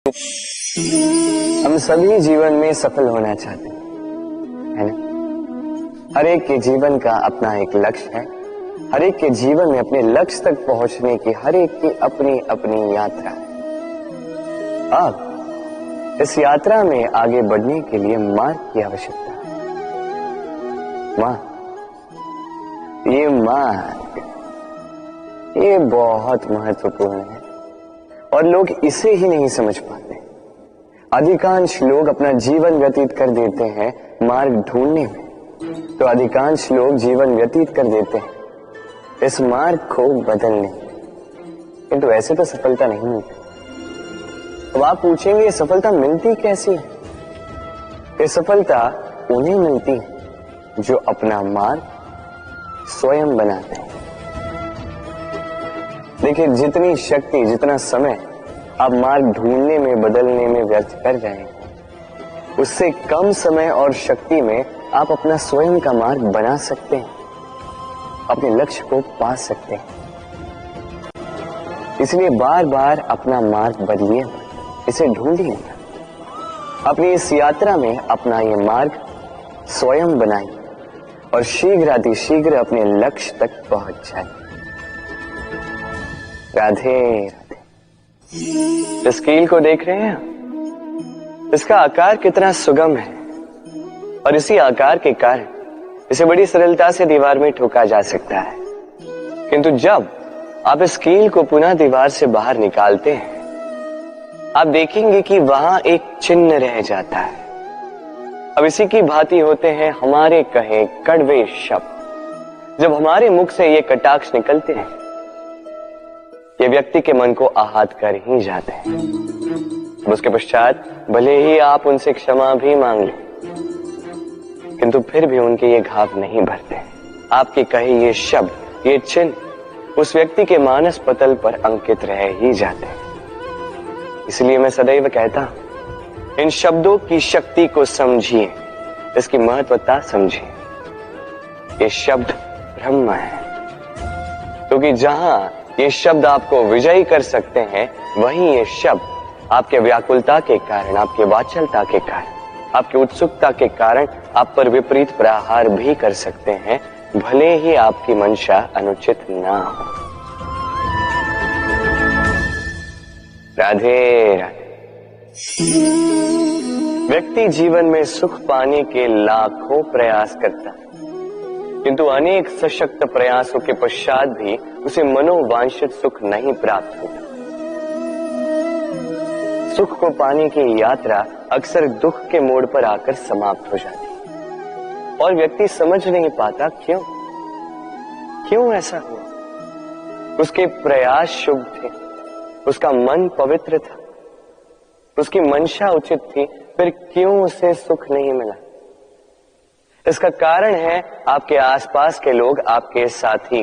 हम सभी जीवन में सफल होना चाहते हैं, है ना? हर एक के जीवन का अपना एक लक्ष्य है। हर एक के जीवन में अपने लक्ष्य तक पहुंचने की हर एक की अपनी अपनी यात्रा है। अब इस यात्रा में आगे बढ़ने के लिए मार्ग की आवश्यकता है। ये मार्ग ये बहुत महत्वपूर्ण है और लोग इसे ही नहीं समझ पाते। अधिकांश लोग अपना जीवन व्यतीत कर देते हैं मार्ग ढूंढने में, तो अधिकांश लोग जीवन व्यतीत कर देते हैं इस मार्ग को बदलने में। किंतु ऐसे तो सफलता नहीं मिलती। अब आप पूछेंगे ये सफलता मिलती कैसी है? ये सफलता उन्हें मिलती है जो अपना मार्ग स्वयं बनाते हैं। देखिए, जितनी शक्ति जितना समय आप मार्ग ढूंढने में बदलने में व्यर्थ कर रहे हैं, उससे कम समय और शक्ति में आप अपना स्वयं का मार्ग बना सकते हैं, अपने लक्ष्य को पा सकते हैं। इसलिए बार बार अपना मार्ग बदलिए, इसे ढूंढिए। अपनी इस यात्रा में अपना ये मार्ग स्वयं बनाइए और शीघ्र अपने लक्ष्य तक पहुंच जाए। राधे राधे। इस कील को देख रहे हैं? इसका आकार कितना सुगम है और इसी आकार के कारण इसे बड़ी सरलता से दीवार में ठोका जा सकता है। किंतु जब आप इस कील को पुनः दीवार से बाहर निकालते हैं, आप देखेंगे कि वहां एक चिन्ह रह जाता है। अब इसी की भांति होते हैं हमारे कहे कड़वे शब्द। जब हमारे मुख से ये कटाक्ष निकलते हैं, ये व्यक्ति के मन को आहत कर ही जाते हैं। उसके पश्चात भले ही आप उनसे क्षमा भी मांग लें, किंतु फिर भी उनके ये घाव नहीं भरते। आपके कहे ये शब्द, ये चिन्ह उस व्यक्ति के मानस पटल पर अंकित रह ही जाते हैं। इसलिए मैं सदैव कहता हूं, इन शब्दों की शक्ति को समझिए, इसकी महत्वता समझिए। ये शब्द ब्रह्म है, क्योंकि जहां ये शब्द आपको विजयी कर सकते हैं, वहीं ये शब्द आपके व्याकुलता के कारण, आपके वाचलता के कारण, आपकी उत्सुकता के कारण आप पर विपरीत प्रहार भी कर सकते हैं, भले ही आपकी मंशा अनुचित ना हो। राधे राधे। व्यक्ति जीवन में सुख पाने के लाखों प्रयास करता है, किंतु अनेक सशक्त प्रयासों के पश्चात भी उसे मनोवांछित सुख नहीं प्राप्त होता। सुख को पाने की यात्रा अक्सर दुख के मोड़ पर आकर समाप्त हो जाती है और व्यक्ति समझ नहीं पाता क्यों ऐसा हुआ। उसके प्रयास शुभ थे, उसका मन पवित्र था, उसकी मंशा उचित थी, फिर क्यों उसे सुख नहीं मिला? इसका कारण है आपके आसपास के लोग, आपके साथी।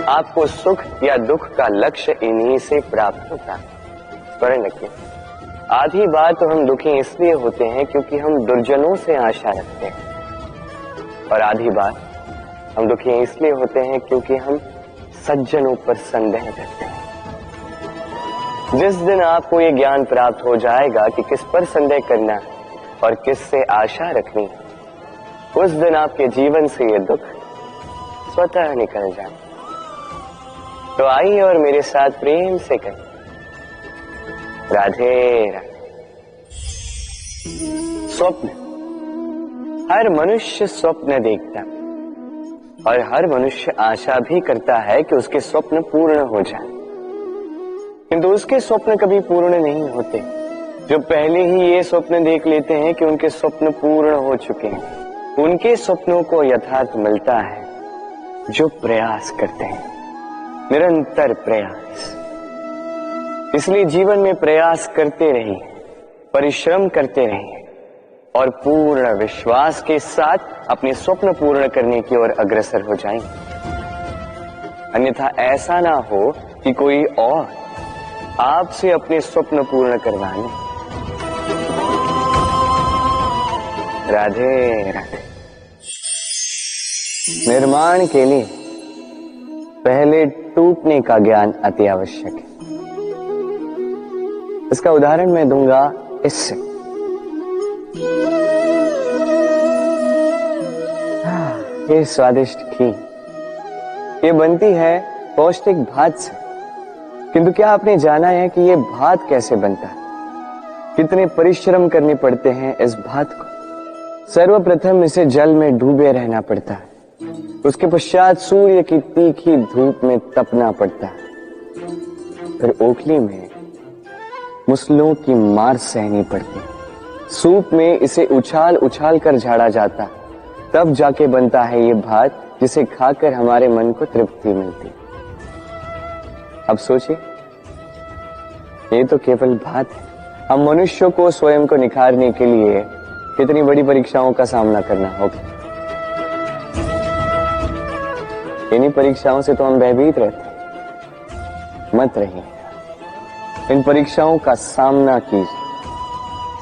आपको सुख या दुख का लक्ष्य इन्हीं से प्राप्त होता है। स्मरण रखिए, आधी बार तो हम दुखी इसलिए होते हैं क्योंकि हम दुर्जनों से आशा रखते हैं, और आधी बार हम दुखी इसलिए होते हैं क्योंकि हम सज्जनों पर संदेह करते हैं। जिस दिन आपको ये ज्ञान प्राप्त हो जाएगा कि किस पर संदेह करना है और किससे आशा रखनी है, उस दिन आपके जीवन से ये दुख स्वतः निकल जाए। तो आइए और मेरे साथ प्रेम से कहें, राधे राधे। स्वप्न, हर मनुष्य स्वप्न देखता है और हर मनुष्य आशा भी करता है कि उसके स्वप्न पूर्ण हो जाए, किंतु उसके स्वप्न कभी पूर्ण नहीं होते। जो पहले ही ये स्वप्न देख लेते हैं कि उनके स्वप्न पूर्ण हो चुके हैं, उनके स्वप्नों को यथार्थ मिलता है जो प्रयास करते हैं, निरंतर प्रयास। इसलिए जीवन में प्रयास करते रहिए, परिश्रम करते रहिए और पूर्ण विश्वास के साथ अपने स्वप्न पूर्ण करने की ओर अग्रसर हो जाएंगे। अन्यथा ऐसा ना हो कि कोई और आपसे अपने स्वप्न पूर्ण करवाने। राधे राधे। निर्माण के लिए पहले टूटने का ज्ञान अति आवश्यक है। इसका उदाहरण मैं दूंगा इससे। ये स्वादिष्ट खीर ये बनती है पौष्टिक भात से, किंतु क्या आपने जाना है कि ये भात कैसे बनता है? कितने परिश्रम करने पड़ते हैं इस भात को। सर्वप्रथम इसे जल में डूबे रहना पड़ता है, उसके पश्चात सूर्य की तीखी धूप में तपना पड़ता है, फिर ओखली में मुसलों की मार सहनी पड़ती है, सूप में इसे उछाल उछाल कर झाड़ा जाता है, तब जाके बनता है ये भात जिसे खाकर हमारे मन को तृप्ति मिलती। अब सोचिए, ये तो केवल भात है। हम मनुष्यों को स्वयं को निखारने के लिए कितनी बड़ी परीक्षाओं का सामना करना होगा। इन्हीं परीक्षाओं से तो हम भयभीत रहते। मत रहिए, इन परीक्षाओं का सामना कीजिए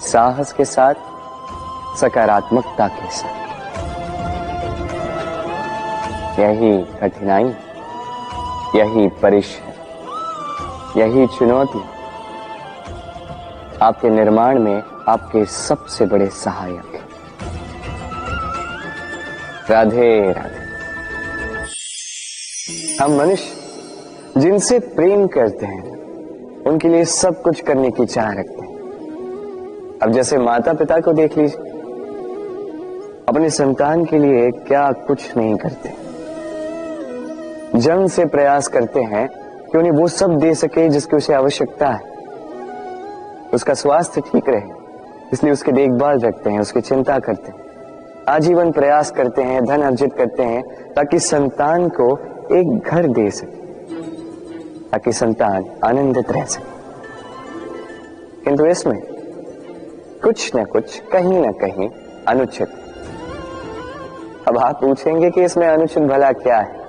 साहस के साथ, सकारात्मकता के साथ। यही कठिनाई, यही परिश्रम, यही चुनौती आपके निर्माण में आपके सबसे बड़े सहायक हैं। राधे राधे। हम मनुष्य जिनसे प्रेम करते हैं उनके लिए सब कुछ करने की चाह रखते हैं। अब जैसे माता पिता को देख लीजिए, अपने संतान के लिए क्या कुछ नहीं करते, जन्म से प्रयास करते हैं कि उन्हें वो सब दे सके जिसकी उसे आवश्यकता है, उसका स्वास्थ्य ठीक रहे, इसलिए उसकी देखभाल रखते हैं, उसकी चिंता करते हैं, आजीवन प्रयास करते हैं, धन अर्जित करते हैं ताकि संतान को एक घर दे सके, ताकि संतान आनंदित रह सके। किंतु इसमें कुछ न कुछ, कहीं ना कहीं अनुचित। अब आप पूछेंगे कि इसमें अनुचित भला क्या है?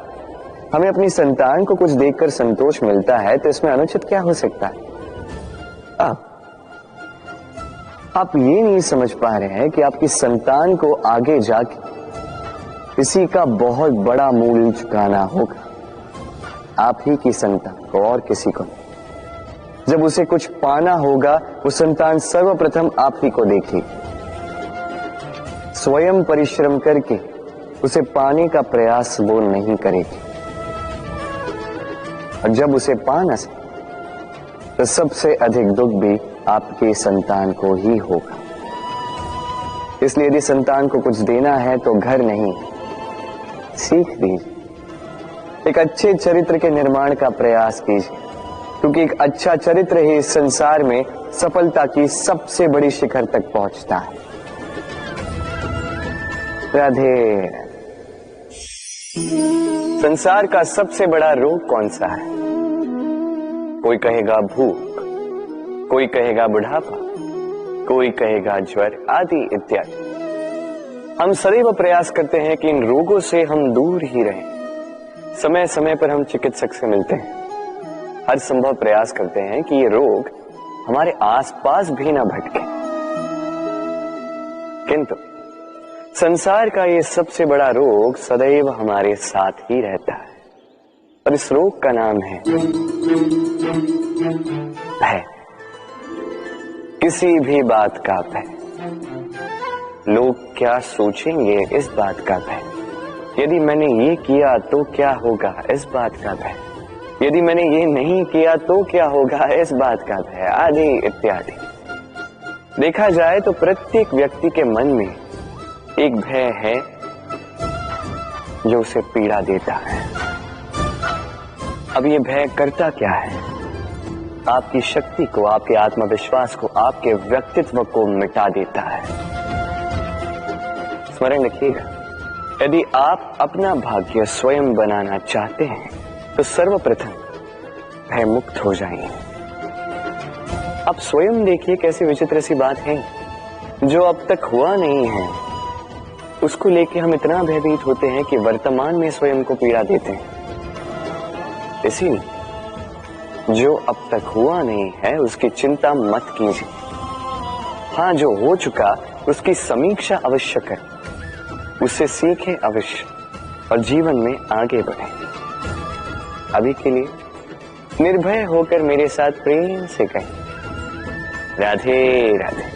हमें अपनी संतान को कुछ देखकर संतोष मिलता है, तो इसमें अनुचित क्या हो सकता है? आप ये नहीं समझ पा रहे हैं कि आपकी संतान को आगे जाके इसी का बहुत बड़ा मूल्य चुकाना होगा। आप ही की संतान को, और किसी को नहीं। जब उसे कुछ पाना होगा, वो संतान सर्वप्रथम आप ही को देखेगी, स्वयं परिश्रम करके उसे पाने का प्रयास वो नहीं करेगी। और जब उसे पा न सके तो सबसे अधिक दुख भी आपके संतान को ही होगा। इसलिए यदि संतान को कुछ देना है तो घर नहीं, सीख दीजिए, एक अच्छे चरित्र के निर्माण का प्रयास कीजिए, क्योंकि एक अच्छा चरित्र ही इस संसार में सफलता की सबसे बड़ी शिखर तक पहुंचता है। राधे। संसार का सबसे बड़ा रोग कौन सा है? कोई कहेगा भूख, कोई कहेगा बुढ़ापा, कोई कहेगा ज्वर आदि इत्यादि। हम सदैव प्रयास करते हैं कि इन रोगों से हम दूर ही रहें। समय समय पर हम चिकित्सक से मिलते हैं, हर संभव प्रयास करते हैं कि ये रोग हमारे आसपास भी ना भटके। किंतु संसार का ये सबसे बड़ा रोग सदैव हमारे साथ ही रहता है, और इस रोग का नाम है भय। किसी भी बात का भय। लोग क्या सोचेंगे, इस बात का भय। यदि मैंने ये किया तो क्या होगा, इस बात का भय। यदि मैंने ये नहीं किया तो क्या होगा, इस बात का भय, आदि इत्यादि। देखा जाए तो प्रत्येक व्यक्ति के मन में एक भय है जो उसे पीड़ा देता है। अब ये भय करता क्या है? आपकी शक्ति को, आपके आत्मविश्वास को, आपके व्यक्तित्व को मिटा देता है। स्मरण रखिएगा, यदि आप अपना भाग्य स्वयं बनाना चाहते हैं तो सर्वप्रथम भय मुक्त हो जाइए। आप स्वयं देखिए कैसी विचित्र सी बात है, जो अब तक हुआ नहीं है उसको लेके हम इतना भयभीत होते हैं कि वर्तमान में स्वयं को पीड़ा देते हैं। इसीलिए जो अब तक हुआ नहीं है उसकी चिंता मत कीजिए। हाँ, जो हो चुका उसकी समीक्षा अवश्य करें, उससे सीखें अवश्य और जीवन में आगे बढ़ें। अभी के लिए निर्भय होकर मेरे साथ प्रेम से कहें, राधे राधे।